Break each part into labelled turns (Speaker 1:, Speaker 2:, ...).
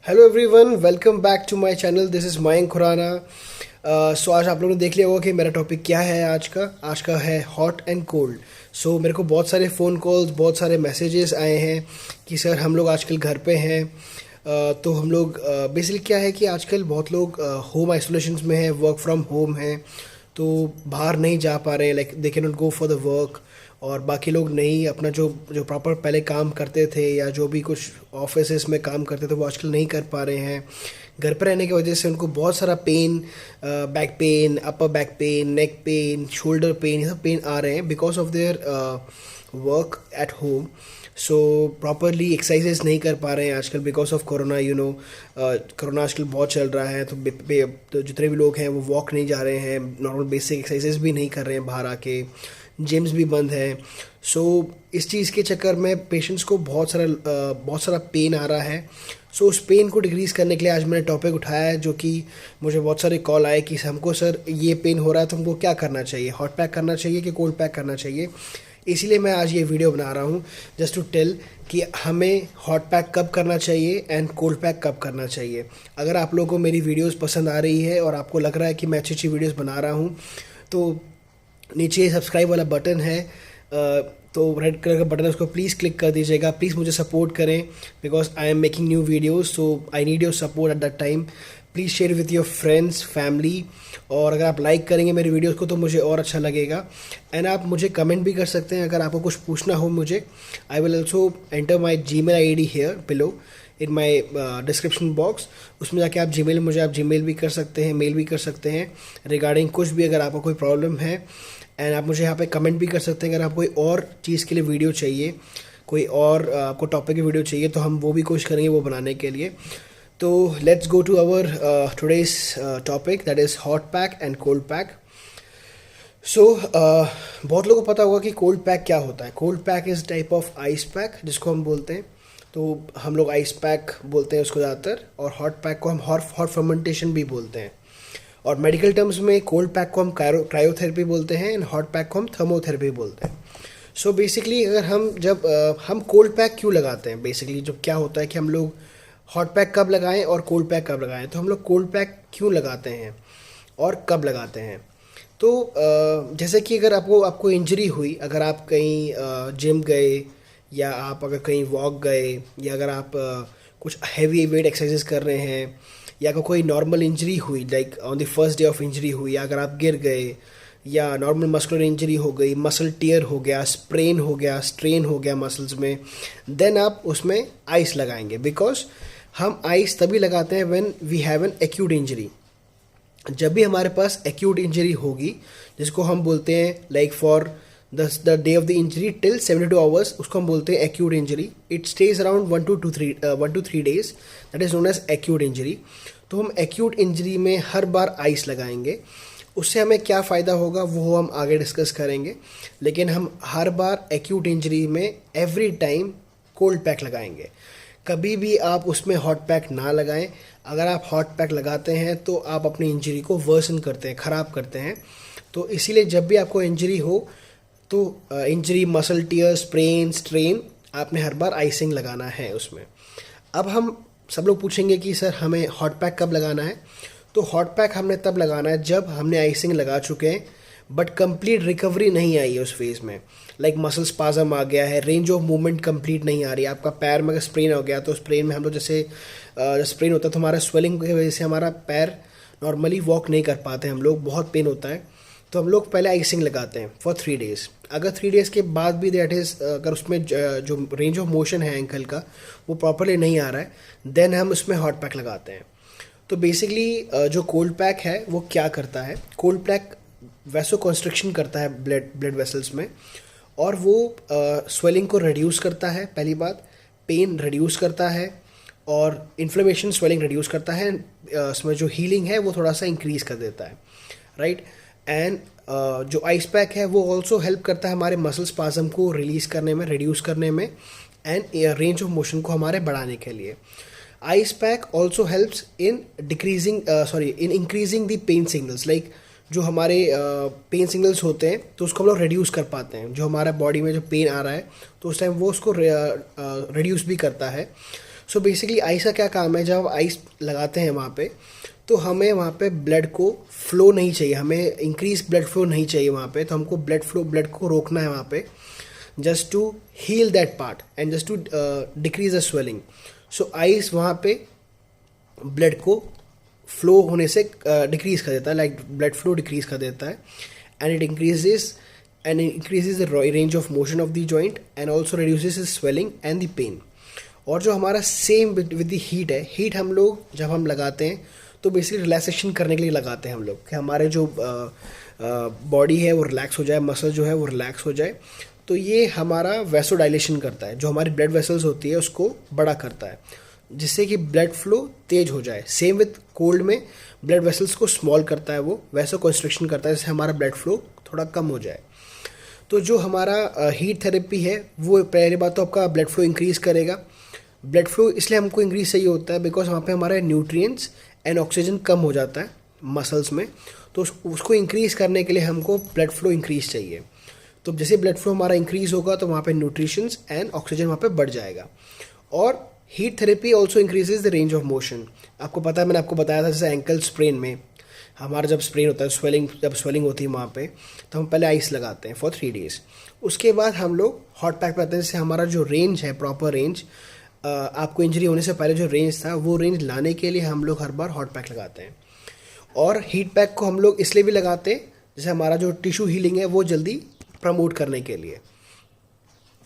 Speaker 1: Hello everyone, welcome back to my channel. This is Mayank Khurana. So आज आप लोगों ने देख लिया होगा कि मेरा टॉपिक क्या है। आज का है हॉट एंड कोल्ड। सो मेरे को बहुत सारे फ़ोन कॉल्स, बहुत सारे मैसेजेस आए हैं कि सर हम लोग आजकल घर पे हैं। तो हम लोग बेसिकली क्या है कि आजकल बहुत लोग होम आइसोलेशन में हैं, वर्क फ्रॉम होम हैं, तो बाहर नहीं जा पा रहे हैं, like they can not go for the work. और बाकी लोग नहीं अपना जो जो प्रॉपर पहले काम करते थे या जो भी कुछ ऑफिस में काम करते थे वो आजकल नहीं कर पा रहे हैं। घर पर रहने की वजह से उनको बहुत सारा pain, back pain, upper back pain, neck pain, shoulder pain, ये सब पेन आ रहे हैं because of their work at home. So properly exercises नहीं कर पा रहे हैं आजकल बिकॉज ऑफ कोरोना। कोरोना आजकल बहुत चल रहा है, तो जितने भी लोग हैं वो वॉक नहीं जा रहे हैं, नॉर्मल बेसिक एक्सरसाइजेस भी नहीं कर रहे हैं बाहर आके, जिम्स भी बंद हैं। सो इस चीज़ के चक्कर में पेशेंट्स को बहुत सारा पेन आ रहा है। सो उस पेन को डिक्रीज़ करने के लिए आज मैंने टॉपिक उठाया है, जो कि मुझे बहुत सारे कॉल आए कि हमको सर ये पेन हो रहा है तो हमको क्या करना चाहिए, हॉट पैक करना चाहिए कि कोल्ड पैक करना चाहिए। इसीलिए मैं आज ये वीडियो बना रहा हूँ जस्ट टू टेल कि हमें हॉट पैक कब करना चाहिए एंड कोल्ड पैक कब करना चाहिए। अगर आप लोगों को मेरी वीडियोस पसंद आ रही है और आपको लग रहा है कि मैं अच्छी अच्छी वीडियोस बना रहा हूँ, तो नीचे सब्सक्राइब वाला बटन है, तो रेड कलर का बटन है, उसको प्लीज़ क्लिक कर दीजिएगा। प्लीज़ मुझे सपोर्ट करें because I am making new videos, so I need your support at that time. Please share with your friends, family, और अगर आप लाइक करेंगे मेरे वीडियोस को तो मुझे और अच्छा लगेगा। एंड आप मुझे कमेंट भी कर सकते हैं अगर आपको कुछ पूछना हो मुझे। I will also enter my Gmail ID here below in my description box. उसमें जाके आप जीमेल भी कर सकते हैं, मेल भी कर सकते हैं रिगार्डिंग कुछ भी, अगर आपको कोई प्रॉब्लम है। एंड आप मुझे यहाँ पे कमेंट भी कर सकते हैं अगर आपको कोई और चीज़ के लिए वीडियो चाहिए, कोई और आपको टॉपिक की वीडियो चाहिए, तो हम वो भी कोशिश करेंगे वो बनाने के लिए। तो let's go to our today's topic, that is hot pack and cold pack. So बहुत लोगों को पता होगा कि कोल्ड पैक क्या होता है। Cold pack is type of ice pack जिसको हम बोलते हैं, तो हम लोग आइस पैक बोलते हैं उसको ज़्यादातर, और हॉट पैक को हम हॉट फर्मेंटेशन भी बोलते हैं। और मेडिकल टर्म्स में कोल्ड पैक को हम क्रायोथेरेपी बोलते हैं एंड हॉट पैक को हम थर्मोथेरेपी बोलते हैं। सो बेसिकली अगर हम कोल्ड पैक क्यों लगाते हैं, बेसिकली जो क्या होता है कि हम लोग हॉट पैक कब लगाएं और कोल्ड पैक कब लगाएं, तो हम लोग कोल्ड पैक क्यों लगाते हैं और कब लगाते हैं। तो जैसे कि अगर आपको इंजरी हुई, अगर आप कहीं जिम गए, या आप अगर कहीं वॉक गए, या अगर आप कुछ हैवी वेट एक्सरसाइजेस कर रहे हैं, या अगर कोई नॉर्मल इंजरी हुई, like on the first day of injury हुई, या अगर आप गिर गए, या नॉर्मल मस्कुलर इंजरी हो गई, मसल टियर हो गया, स्प्रेन हो गया, स्ट्रेन हो गया मसल्स में, देन आप उसमें आइस लगाएंगे। बिकॉज हम आइस तभी लगाते हैं when we have an acute injury. जब भी हमारे पास एक्यूट इंजरी होगी, जिसको हम बोलते हैं like for the day of the injury till 72 hours, उसको हम बोलते हैं acute injury. It stays around 1 to 3 days, that is known as acute injury. तो हम एक्यूट इंजरी में हर बार आइस लगाएंगे। उससे हमें क्या फ़ायदा होगा वो हम आगे डिस्कस करेंगे, लेकिन हम हर बार एक्यूट इंजरी में एवरी टाइम कोल्ड पैक लगाएंगे। कभी भी आप उसमें हॉट पैक ना लगाएं। अगर आप हॉट पैक लगाते हैं तो आप अपनी इंजरी को वर्सन करते हैं, ख़राब करते हैं। तो इसीलिए जब भी आपको इंजरी हो, तो injury, muscle tear, sprain, strain, आपने हर बार आइसिंग लगाना है उसमें। अब हम सब लोग पूछेंगे कि सर हमें हॉट पैक कब लगाना है। तो हॉट पैक हमने तब लगाना है जब हमने आइसिंग लगा चुके हैं बट कंप्लीट रिकवरी नहीं आई है उस फेज़ में, लाइक मसल स्पाजम आ गया है, रेंज ऑफ मूवमेंट कंप्लीट नहीं आ रही है। आपका पैर में अगर स्प्रेन हो गया, तो स्प्रेन में हम लोग जैसे स्प्रेन होता है तो हमारा स्वेलिंग की वजह से हमारा पैर नॉर्मली वॉक नहीं कर पाते हम लोग, बहुत पेन होता है। तो हम लोग पहले आइसिंग लगाते हैं फॉर 3 days। अगर 3 days के बाद भी दैट इज़ अगर उसमें जो रेंज ऑफ मोशन है एंकल का वो प्रॉपरली नहीं आ रहा है, देन हम उसमें हॉट पैक लगाते हैं। तो बेसिकली जो कोल्ड पैक है वो क्या करता है, कोल्ड पैक वैसो कंस्ट्रक्शन करता है ब्लड वेसल्स में, और वो स्वेलिंग को रिड्यूस करता है, पहली बात, पेन रिड्यूस करता है, और इन्फ्लेमेशन, स्वेलिंग रिड्यूस करता है। उसमें जो हीलिंग है वो थोड़ा सा इंक्रीज़ कर देता है, राइट। एंड जो आइस पैक है वो ऑल्सो हेल्प करता है हमारे मसल स्पाजम को रिलीज़ करने में, रिड्यूस करने में, एंड रेंज ऑफ मोशन को हमारे बढ़ाने के लिए। Ice pack also helps in in increasing the pain signals, like जो हमारे पेन सिग्नल्स होते हैं तो उसको हम लोग रिड्यूस कर पाते हैं। जो हमारा बॉडी में जो पेन आ रहा है तो उस टाइम वो उसको रिड्यूस भी करता है। सो बेसिकली आइस का क्या काम है, जब आइस लगाते हैं वहाँ पे तो हमें वहाँ पे ब्लड को फ्लो नहीं चाहिए, हमें इंक्रीज ब्लड फ्लो नहीं चाहिए वहाँ पे, तो हमको ब्लड को रोकना है वहाँ पे, just to heal that part and just to decrease the swelling. So ice वहाँ पे ब्लड को फ्लो होने से डिक्रीज कर देता है, लाइक ब्लड फ्लो डिक्रीज कर देता है, and it increases the range of motion of the joint and also reduces the swelling and the pain. और जो हमारा सेम विद द हीट है, हीट हम लोग जब हम लगाते हैं तो बेसिकली रिलैक्सेशन करने के लिए लगाते हैं हम लोग, कि हमारे जो बॉडी है वो रिलैक्स हो जाए, मसल जो है वो रिलैक्स हो जाए. तो ये हमारा वैसोडाइलेशन करता है, जो हमारी ब्लड वेसल्स होती है उसको बड़ा करता है, जिससे कि ब्लड फ्लो तेज हो जाए. सेम विथ कोल्ड में ब्लड वेसल्स को स्मॉल करता है, वो वैसो कंस्ट्रिक्शन करता है, जिससे हमारा ब्लड फ्लो थोड़ा कम हो जाए. तो जो हमारा हीट थेरेपी है वो पहली बात तो आपका ब्लड फ्लो इंक्रीज़ करेगा. ब्लड फ्लो इसलिए हमको इंक्रीज चाहिए होता है बिकॉज वहाँ पे हमारे न्यूट्रिएंट्स एंड ऑक्सीजन कम हो जाता है मसल्स में, तो उसको इंक्रीज करने के लिए हमको ब्लड फ्लो इंक्रीज चाहिए. तो जैसे ब्लड फ्लो हमारा इंक्रीज होगा तो वहाँ पे न्यूट्रिशंस एंड ऑक्सीजन वहाँ पे बढ़ जाएगा. और heat therapy also increases the range of motion. आपको पता है, मैंने आपको बताया था जैसे एंकल स्प्रेन में हमारा जब स्प्रेन होता है, जब स्वेलिंग होती है वहाँ पे, तो हम पहले आइस लगाते हैं फॉर 3 days. उसके बाद हम लोग हॉट पैक लगाते हैं, जिससे हमारा जो रेंज है, प्रॉपर रेंज, आपको इंजरी होने से पहले जो रेंज था वो रेंज लाने के लिए हम लोग हर बार हॉट पैक लगाते हैं. और हीट पैक को हम लोग इसलिए भी लगाते हैं जैसे हमारा जो टिश्यू हीलिंग है वो जल्दी प्रमोट करने के लिए.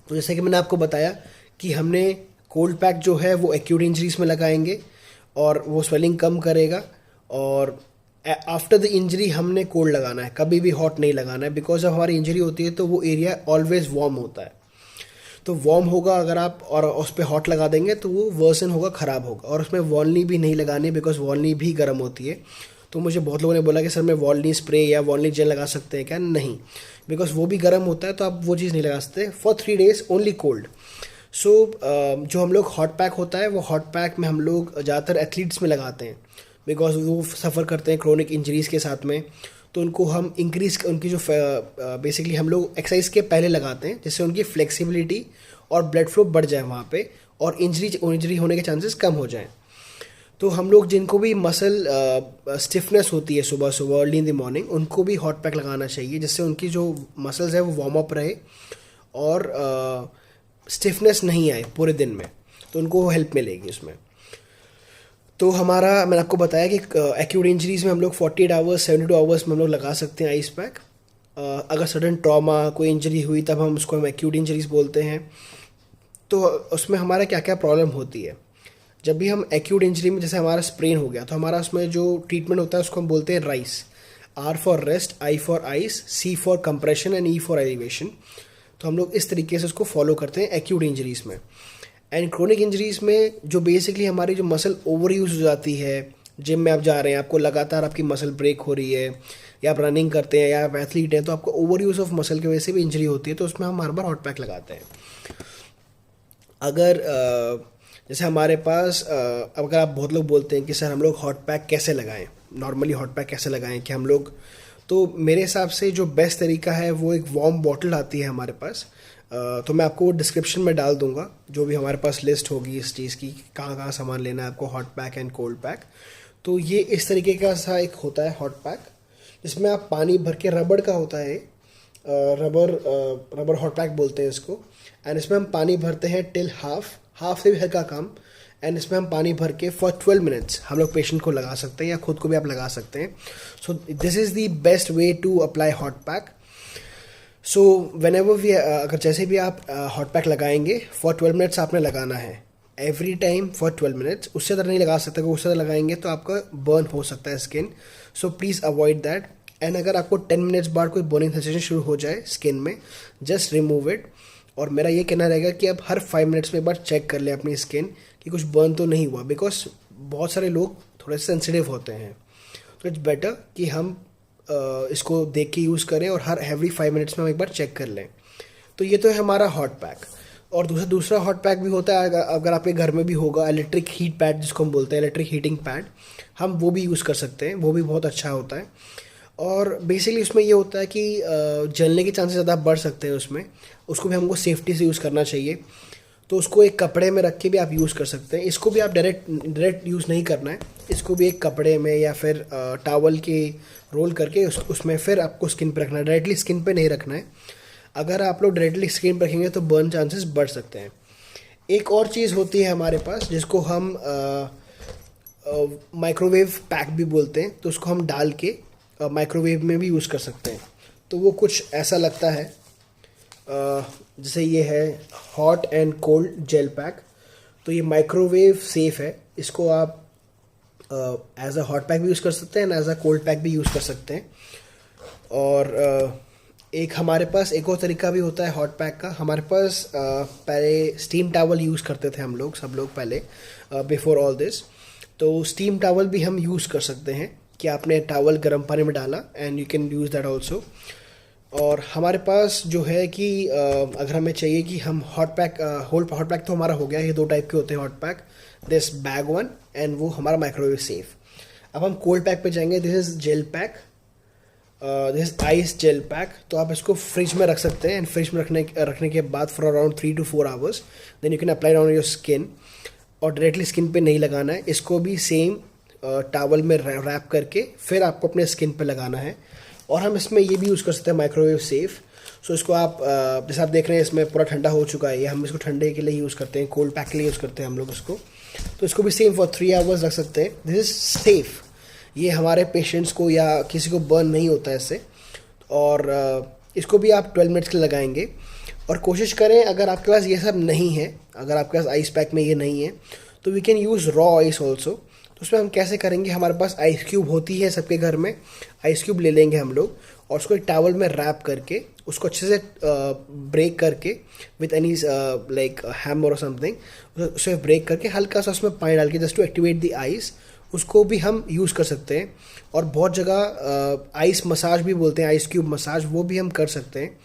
Speaker 1: तो जैसे कि मैंने आपको बताया कि हमने कोल्ड पैक जो है वो एक्यूट इंजरीज में लगाएंगे और वो स्वेलिंग कम करेगा. और आफ्टर द इंजरी हमने कोल्ड लगाना है, कभी भी हॉट नहीं लगाना है, बिकॉज जब हमारी इंजरी होती है तो वो एरिया ऑलवेज वार्म होता है. तो वार्म होगा अगर आप और उस पर हॉट लगा देंगे तो वो वर्सन होगा, ख़राब होगा. और उसमें वॉलनी भी नहीं लगानी, बिकॉज वॉलनी भी गर्म होती है. तो मुझे बहुत लोगों ने बोला कि सर मैं वॉलनी स्प्रे या वॉलनी जेल लगा सकते हैं क्या? नहीं, बिकॉज वो भी गर्म होता है, तो आप वो चीज़ नहीं लगा सकते. For 3 days only cold. So जो हम लोग हॉट पैक होता है वो हॉट पैक में हम लोग ज़्यादातर एथलीट्स में लगाते हैं, बिकॉज वो सफ़र करते हैं क्रोनिक इंजरीज़ के साथ में. तो उनको हम उनकी जो बेसिकली हम लोग एक्सरसाइज के पहले लगाते हैं, जिससे उनकी फ्लेक्सिबिलिटी और ब्लड फ्लो बढ़ जाए वहाँ पे, और इंजरी होने के चांसेस कम हो जाएं. तो हम लोग जिनको भी मसल स्टिफनेस होती है सुबह सुबह अर्ली इन द मॉर्निंग, उनको भी हॉट पैक लगाना चाहिए, जिससे उनकी जो मसल्स है वो वार्म अप रहे और स्टिफनेस नहीं आए पूरे दिन में, तो उनको हेल्प मिलेगी उसमें. तो हमारा मैंने आपको बताया कि एक्यूट इंजरीज़ में हम लोग 48 आवर्स 72 आवर्स में हम लोग लगा सकते हैं आइस पैक. अगर सडन ट्रॉमा कोई इंजरी हुई तब हम एक्यूट इंजरीज़ बोलते हैं. तो उसमें हमारा क्या क्या प्रॉब्लम होती है, जब भी हम एक्यूट इंजरी में जैसे हमारा स्प्रेन हो गया तो हमारा उसमें जो ट्रीटमेंट होता है उसको हम बोलते हैं rice. R for rest, I for ice, C for compression and E for elevation. तो हम लोग इस तरीके से उसको फॉलो करते हैं एक्यूट इंजरीज़ में. एंड क्रोनिक इंजरीज़ में जो बेसिकली हमारी जो मसल ओवर यूज हो जाती है, जिम में आप जा रहे हैं, आपको लगातार आपकी मसल ब्रेक हो रही है, या आप रनिंग करते हैं या आप एथलीट हैं, तो आपको ओवर यूज़ ऑफ मसल की वजह से भी इंजरी होती है, तो उसमें हम हर बार हॉट पैक लगाते हैं. अगर जैसे हमारे पास अगर आप बहुत लोग बोलते हैं कि सर हम लोग हॉट पैक कैसे लगाएं, नॉर्मली हॉट पैक कैसे लगाएं कि हम लोग, तो मेरे हिसाब से जो बेस्ट तरीका है वो एक वार्म बॉटल आती है हमारे पास. तो मैं आपको डिस्क्रिप्शन में डाल दूंगा, जो भी हमारे पास लिस्ट होगी इस चीज़ की, कहाँ कहाँ सामान लेना है आपको, hot pack and cold pack. तो ये इस तरीके का सा एक होता है हॉट पैक, जिसमें आप पानी भर के, रबड़ का होता है, रबर हॉट पैक बोलते हैं इसको. एंड इसमें हम पानी भरते हैं टिल हाफ से भी हल्का काम. एंड इसमें हम पानी भर के फॉर 12 मिनट्स हम लोग पेशेंट को लगा सकते हैं या खुद को भी आप लगा सकते हैं. So this is the best way to apply hot pack. So whenever we, अगर जैसे भी आप हॉट पैक लगाएंगे फॉर 12 मिनट्स आपने लगाना है, एवरी टाइम फॉर 12 मिनट्स. उससे ज़्यादा नहीं लगा सकते, अगर उससे ज़्यादा लगाएंगे तो आपका बर्न हो सकता है skin. So please avoid that. And अगर आपको 10 मिनट्स बाद कोई बर्निंग सेंसेशन शुरू हो जाए स्किन में, जस्ट रिमूव इट. और मेरा ये कहना रहेगा कि आप हर 5 मिनट्स में एक बार चेक कर लें अपनी स्किन कि कुछ बर्न तो नहीं हुआ, बिकॉज बहुत सारे लोग थोड़े सेंसिटिव होते हैं. तो इट्स बेटर कि हम इसको देख के यूज़ करें और हर एवरी 5 मिनट्स में हम एक बार चेक कर लें. तो ये तो है हमारा हॉट पैक. और दूसरा हॉट पैक भी होता है, अगर आपके घर में भी होगा, इलेक्ट्रिक हीट पैड जिसको हम बोलते हैं, इलेक्ट्रिक हीटिंग पैड, हम वो भी यूज़ कर सकते हैं, वो भी बहुत अच्छा होता है. और बेसिकली उसमें ये होता है कि जलने के चांसेस ज़्यादा बढ़ सकते हैं उसमें, उसको भी हमको सेफ्टी से यूज़ करना चाहिए. तो उसको एक कपड़े में रख के भी आप यूज़ कर सकते हैं। इसको भी आप डायरेक्ट यूज़ नहीं करना है, इसको भी एक कपड़े में या फिर टॉवल के रोल करके उसमें फिर आपको स्किन पे रखना है, डायरेक्टली स्किन पे नहीं रखना है। अगर आप लोग डायरेक्टली स्किन पे रखेंगे तो बर्न चांसेस बढ़ सकते हैं। एक और चीज़ होती है हमारे पास जिसको हम माइक्रोवेव पैक भी बोलते हैं, तो उसको हम डाल के माइक्रोवेव में भी यूज़ कर सकते हैं। तो वो कुछ ऐसा लगता है, जैसे ये है hot and cold gel pack. तो ये माइक्रोवेव सेफ़ है, इसको आप एज अ हॉट पैक भी यूज़ कर सकते हैं and as a cold pack भी यूज़ कर सकते हैं। और एक हमारे पास एक और तरीका भी होता है हॉट पैक का। हमारे पास पहले स्टीम टावल यूज़ करते थे हम लोग, सब लोग पहले, बिफोर ऑल दिस। तो स्टीम टावल भी हम यूज़ कर सकते हैं कि आपने टावल गर्म पानी में डाला and you can use that also. और हमारे पास जो है कि अगर हमें चाहिए कि हम हॉट पैक, हॉट पैक तो हमारा हो गया, ये 2 टाइप के होते हैं hot pack, this bag one and वो हमारा माइक्रोवेव सेफ। अब हम कोल्ड पैक पे जाएंगे, this is gel pack, this is ice gel pack. तो आप इसको फ्रिज में रख सकते हैं एंड फ्रिज में रखने के बाद for around 3 to 4 hours then you can apply on your skin. और डायरेक्टली स्किन पे नहीं लगाना है, इसको भी सेम टॉवल में रैप करके फिर आपको अपने स्किन पे लगाना है। और हम इसमें ये भी यूज़ कर सकते हैं माइक्रोवेव सेफ। सो इसको आप जैसे आप देख रहे हैं इसमें पूरा ठंडा हो चुका है, ये हम इसको ठंडे के लिए यूज़ करते हैं, कोल्ड पैक के लिए यूज़ करते हैं हम लोग इसको। तो इसको भी सेम फॉर 3 आवर्स रख सकते हैं, दिस इज़ सेफ़। ये हमारे पेशेंट्स को या किसी को बर्न नहीं होता है इससे। और इसको भी आप 12 मिनट्स के लिए लगाएंगे। और कोशिश करें, अगर आपके पास ये सब नहीं है, अगर आपके पास आइस पैक में ये नहीं है, तो we can use raw ice also. तो उसमें हम कैसे करेंगे, हमारे पास आइस क्यूब होती है सबके घर में, आइस क्यूब ले लेंगे हम लोग और उसको एक टावल में रैप करके उसको अच्छे से ब्रेक करके विथ एनी लाइक हैमर और समथिंग, उसे ब्रेक करके हल्का सा उसमें पानी डाल के just to activate the ice, उसको भी हम यूज़ कर सकते हैं। और बहुत जगह आइस मसाज भी बोलते हैं, आइस क्यूब मसाज, वो भी हम कर सकते हैं।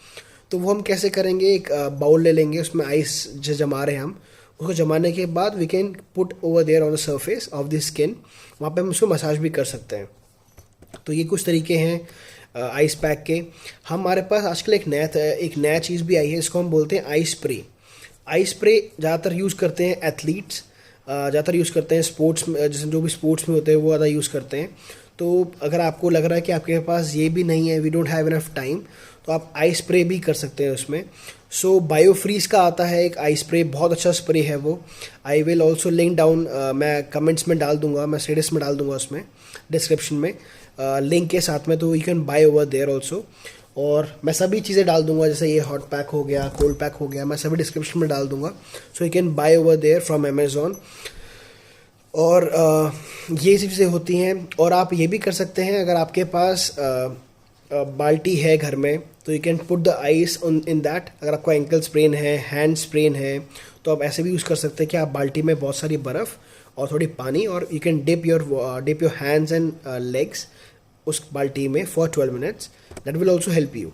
Speaker 1: तो वो हम कैसे करेंगे, एक बाउल ले लेंगे, उसमें आइस जो जमा रहे हैं हम, उसको जमाने के बाद we can put over there on the surface of the skin, वहाँ पे हम उसको मसाज भी कर सकते हैं। तो ये कुछ तरीके हैं आइस पैक के। हमारे पास आजकल एक नया चीज़ भी आई है, इसको हम बोलते हैं आइस स्प्रे। आइस स्प्रे ज़्यादातर यूज़ करते हैं एथलीट्स, ज़्यादातर यूज़ करते हैं स्पोर्ट्स में, जैसे जो भी स्पोर्ट्स में होते हैं वो ज़्यादा यूज़ करते हैं। तो अगर आपको लग रहा है कि आपके पास ये भी नहीं है, we don't have enough time, तो आप आइस स्प्रे भी कर सकते हैं उसमें। सो बायोफ्रीज का आता है एक आइस स्प्रे, बहुत अच्छा स्प्रे है वो। आई विल ऑल्सो लिंक डाउन, मैं कमेंट्स में डाल दूंगा, मैं स्टेटस में डाल दूंगा उसमें, डिस्क्रिप्शन में लिंक के साथ में, तो you can buy over there also. और मैं सभी चीज़ें डाल दूंगा, जैसे ये हॉट पैक हो गया, कोल्ड पैक हो गया, मैं सभी डिस्क्रिप्शन में डाल दूंगा, so you can buy over there from Amazon. और ये चीज़ें होती हैं। और आप ये भी कर सकते हैं, अगर आपके पास बाल्टी है घर में, तो you can put the ice in that. अगर आपको एंकल स्प्रेन है, हैंड स्प्रेन है, तो आप ऐसे भी यूज़ कर सकते हैं कि आप बाल्टी में बहुत सारी बर्फ़ और थोड़ी पानी, और you can dip your hands and legs उस बाल्टी में for 12 minutes, that will also help you.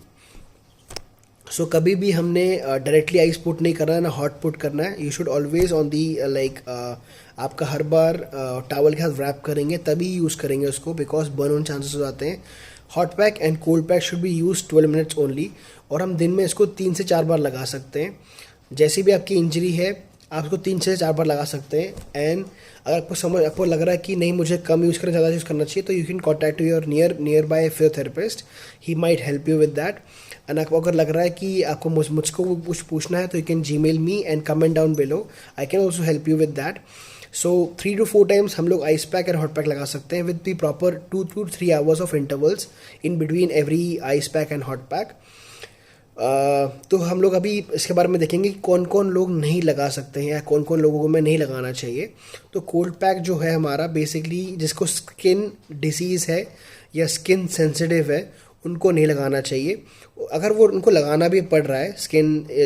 Speaker 1: So कभी भी हमने डायरेक्टली आइस पुट नहीं करना है ना हॉट पुट करना है, you should always on the like, आपका हर बार टावल के साथ रैप करेंगे तभी यूज़ करेंगे उसको, बिकॉज बर्न होने चांसेस हो जाते हैं। Hot pack and cold pack should be use 12 minutes only. और हम दिन में इसको 3 से 4 बार लगा सकते हैं। जैसी भी आपकी इंजरी है, आप इसको 3 से 4 बार लगा सकते हैं। एंड अगर आपको लग रहा है कि नहीं मुझे कम यूज़ करना, ज़्यादा यूज़ करना चाहिए, तो you can contact your near by physiotherapist, he might help you with that. And आपको अगर लग रहा है कि आपको मुझको कुछ पूछना है, तो you can Gmail me and comment down below, I can also help you with that. So 3 to 4 times हम लोग ice pack and hot pack लगा सकते हैं with the proper 2 to 3 hours of intervals in between every ice pack and hot pack. तो हम लोग अभी इसके बारे में देखेंगे कि कौन कौन लोग नहीं लगा सकते हैं या कौन कौन लोगों को में नहीं लगाना चाहिए। तो कोल्ड पैक जो है हमारा, बेसिकली जिसको स्किन डिसीज़ है या स्किन सेंसिटिव है, उनको नहीं लगाना चाहिए। अगर वो उनको लगाना भी पड़ रहा है,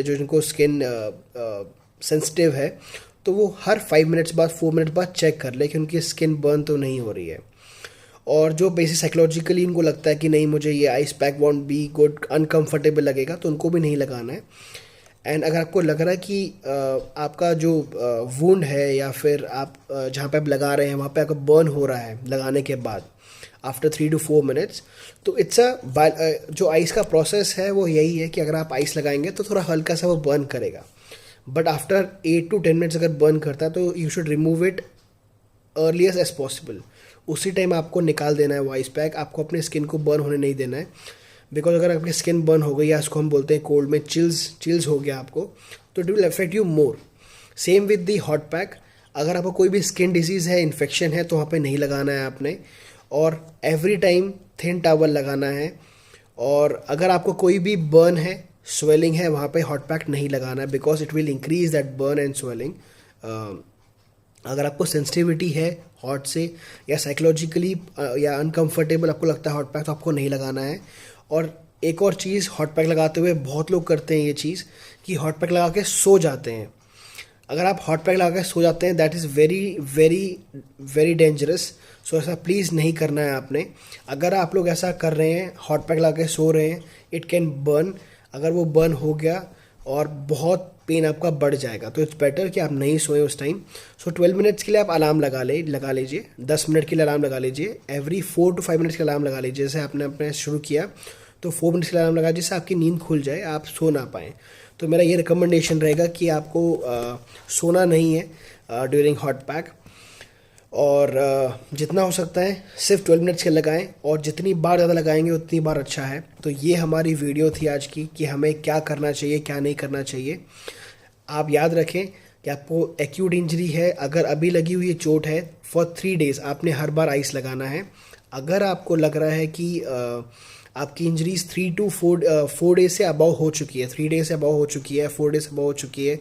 Speaker 1: जिनको स्किन सेंसिटिव है, तो वो हर 5 मिनट्स बाद 4 मिनट बाद चेक कर ले कि उनकी स्किन बर्न तो नहीं हो रही है। और जो बेसिक साइकोलॉजिकली इनको लगता है कि नहीं मुझे ये ice pack want be good, uncomfortable लगेगा, तो उनको भी नहीं लगाना है। एंड अगर आपको लग रहा है कि आपका जो वुंड है या फिर आप जहाँ पे आप लगा रहे हैं वहाँ पे आपका बर्न हो रहा है लगाने के बाद आफ्टर 3 to 4 मिनट्स, तो इट्स जो आइस का प्रोसेस है वो यही है कि अगर आप आइस लगाएंगे तो थोड़ा हल्का सा वो बर्न करेगा, बट आफ्टर 8 to 10 मिनट्स अगर बर्न करता है तो you should remove it earliest as possible. उसी टाइम आपको निकाल देना है वो आइस पैक, आपको अपने स्किन को बर्न होने नहीं देना है। बिकॉज अगर आपकी स्किन बर्न हो गई या इसको हम बोलते हैं कोल्ड में चिल्स हो गया आपको, तो it will affect you more. Same with the hot pack, अगर आपको कोई भी स्किन डिजीज़ है, इन्फेक्शन है, तो वहाँ पे नहीं लगाना है आपने, और एवरी टाइम थिन टॉवल लगाना है। और अगर आपको कोई भी बर्न है, स्वेलिंग है, वहाँ पे हॉट पैक नहीं लगाना है, because it will increase that burn and swelling. अगर आपको सेंसिटिविटी है हॉट से, या साइकोलॉजिकली या अनकंफर्टेबल आपको लगता है हॉट पैक, तो आपको नहीं लगाना है। और एक और चीज़, हॉट पैक लगाते हुए बहुत लोग करते हैं ये चीज़ कि हॉट पैक लगा के सो जाते हैं। अगर आप हॉट पैक लगा के सो जाते हैं, that is very very very dangerous. So ऐसा प्लीज़ नहीं करना है आपने। अगर आप लोग ऐसा कर रहे हैं, हॉट पैक लगा के सो रहे हैं, इट कैन बर्न। अगर वो बर्न हो गया और बहुत पेन आपका बढ़ जाएगा, तो इट्स बेटर कि आप नहीं सोएं उस टाइम। सो 12 मिनट्स के लिए आप अलार्म लगा लीजिए, 10 मिनट के लिए अलार्म लगा लीजिए, एवरी 4 to 5 मिनट्स का अलार्म लगा लीजिए। जैसे आपने अपने शुरू किया तो 4 मिनट्स का अलार्म लगा, जिससे आपकी नींद खुल जाए, आप सो ना पाएँ। तो मेरा ये रिकमेंडेशन रहेगा कि आपको सोना नहीं है ड्यूरिंग हॉट पैक, और जितना हो सकता है सिर्फ 12 मिनट्स के लगाएं, और जितनी बार ज़्यादा लगाएंगे उतनी बार अच्छा है। तो ये हमारी वीडियो थी आज की कि हमें क्या करना चाहिए, क्या नहीं करना चाहिए। आप याद रखें कि आपको एक्यूट इंजरी है, अगर अभी लगी हुई चोट है, फॉर 3 days आपने हर बार आइस लगाना है। अगर आपको लग रहा है कि आपकी इंजरीज 3 to 4 days से अबव हो चुकी है, 3 days से अबव हो चुकी है, 4 days से अबव हो चुकी है,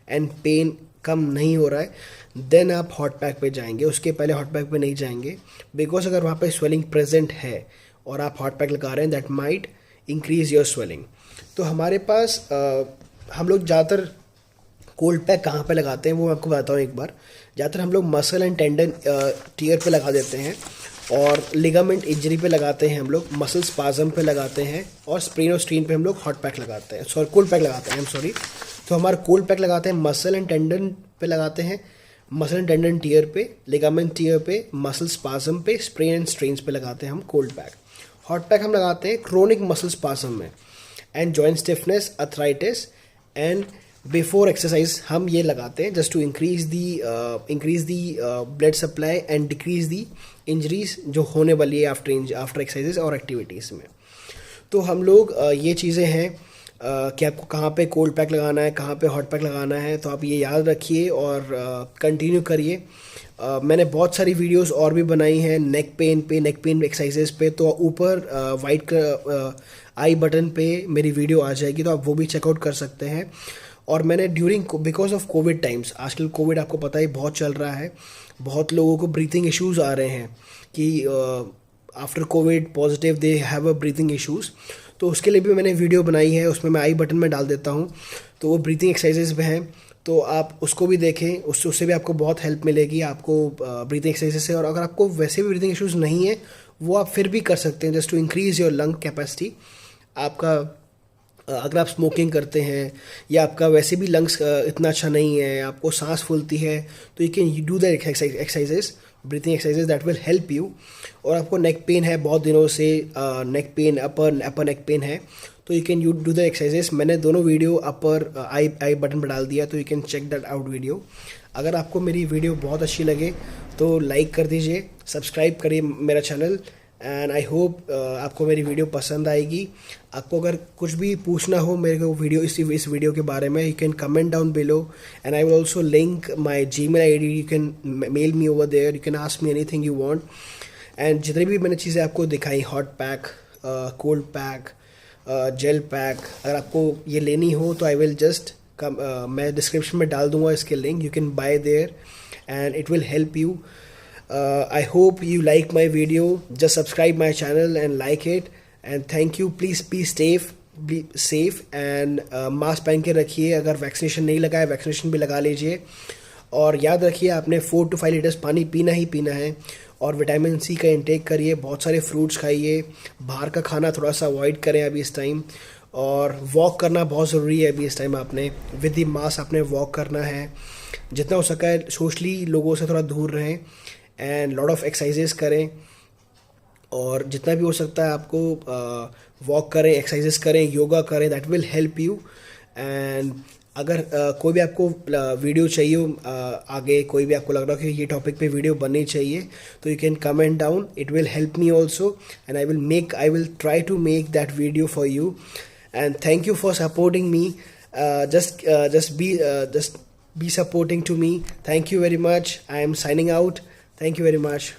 Speaker 1: एंड पेन कम नहीं हो रहा है, देन आप हॉट पैक पे जाएंगे। उसके पहले हॉट पैक पे नहीं जाएंगे, बिकॉज अगर वहाँ पे स्वेलिंग प्रेजेंट है और आप हॉट पैक लगा रहे हैं, that might increase your swelling. तो हमारे पास हम लोग ज़्यादातर कोल्ड पैक कहाँ पे लगाते हैं वो मैं आपको बताता हूँ एक बार। ज़्यादातर हम लोग मसल एंड टेंडन टियर पे लगा देते हैं, और लिगामेंट इंजरी पे लगाते हैं हम लोग, मसल स्पाज्म पे लगाते हैं, और स्प्रेन और स्ट्रेन पे हम लोग हॉट पैक लगाते हैं, सॉरी कोल्ड पैक लगाते हैं, सॉरी। तो हमारा कोल्ड पैक लगाते हैं मसल एंड टेंडन पे लगाते हैं, मसल एंड टेंडन टियर पे, लिगामेंट टियर पे, मसल स्पाज्म पे, स्प्रेन एंड स्ट्रेन्स पे लगाते हैं हम कोल्ड पैक। हॉट पैक हम लगाते हैं क्रोनिक मसल स्पाज्म में, and joint stiffness, arthritis, and before exercise हम ये लगाते हैं, just to increase the blood supply and decrease the injuries जो होने वाली है आफ्टर एक्सरसाइजेज और एक्टिविटीज़ में। तो हम लोग ये चीज़ें हैं कि आपको कहाँ पे कोल्ड पैक लगाना है, कहाँ पे हॉट पैक लगाना है, तो आप ये याद रखिए और कंटिन्यू करिए। मैंने बहुत सारी वीडियोस और भी बनाई हैं नेक पेन एक्सरसाइजेज पे, तो ऊपर वाइट आई बटन पे मेरी वीडियो आ जाएगी, तो आप वो भी चेकआउट कर सकते हैं। और मैंने बिकॉज ऑफ कोविड टाइम्स, आजकल कोविड आपको पता ही बहुत चल रहा है, बहुत लोगों को ब्रीथिंग इश्यूज़ आ रहे हैं कि after Covid positive they have a breathing issues. तो उसके लिए भी मैंने वीडियो बनाई है, उसमें मैं आई बटन में डाल देता हूँ, तो वो ब्रीथिंग एक्सरसाइजेज में हैं, तो आप उसको भी देखें, उससे भी आपको बहुत हेल्प मिलेगी आपको ब्रीथिंग एक्सरसाइजेज से। और अगर आपको वैसे भी ब्रीथिंग इश्यूज़ नहीं है, वो आप फिर भी कर सकते हैं, just to increase your lung capacity. आपका अगर आप स्मोकिंग करते हैं या आपका वैसे भी लंग्स इतना अच्छा नहीं है, आपको सांस फूलती है, तो you can do the exercises, breathing exercises that will help you. और आपको नेक पेन है बहुत दिनों से, नेक पेन, अपर नेक पेन है, तो you can do the exercises. मैंने दोनों वीडियो अपर आई बटन पर डाल दिया, तो you can check that out video. अगर आपको मेरी वीडियो बहुत अच्छी लगे तो लाइक कर दीजिए, सब्सक्राइब करिए मेरा चैनल, एंड आई होप आपको मेरी वीडियो पसंद आएगी। आपको अगर कुछ भी पूछना हो मेरे को इस वीडियो के बारे में, you can comment down below, and I will also link my Gmail ID, you can mail me over there, you can ask me anything you want. And जितनी भी मैंने चीज़ें आपको दिखाई, hot pack, cold pack, gel pack, अगर आपको ये लेनी हो तो आई विल जस्ट मैं डिस्क्रिप्शन में डाल दूंगा इसके link, you can buy there and it will help you. I hope you like my video. Just subscribe my channel and like it. And thank you. Please be safe and mask पहन के रखिए। अगर vaccination नहीं लगा है, vaccination भी लगा लीजिए। और याद रखिए आपने 4 to 5 लीटर्स पानी पीना ही पीना है। और विटामिन सी का इंटेक करिए, बहुत सारे फ्रूट्स खाइए, बाहर का खाना थोड़ा सा अवॉइड करें अभी इस टाइम। और वॉक करना बहुत ज़रूरी है अभी इस टाइम, आपने विद द मास्क आपने वॉक करना है। जितना हो सका है सोशली लोगों से थोड़ा दूर रहें, एंड लॉट ऑफ एक्सरसाइजेस करें, और जितना भी हो सकता है आपको वॉक करें, एक्सरसाइजेस करें, योगा करें, that will help you. And अगर कोई भी आपको वीडियो चाहिए हो आगे, कोई भी आपको लग रहा हो कि ये टॉपिक पे वीडियो बननी चाहिए, तो you can comment down. It will help me also and I will try to make that video for you. And thank you for supporting me. Just be supporting to me. Thank you very much. I am signing out. Thank you very much.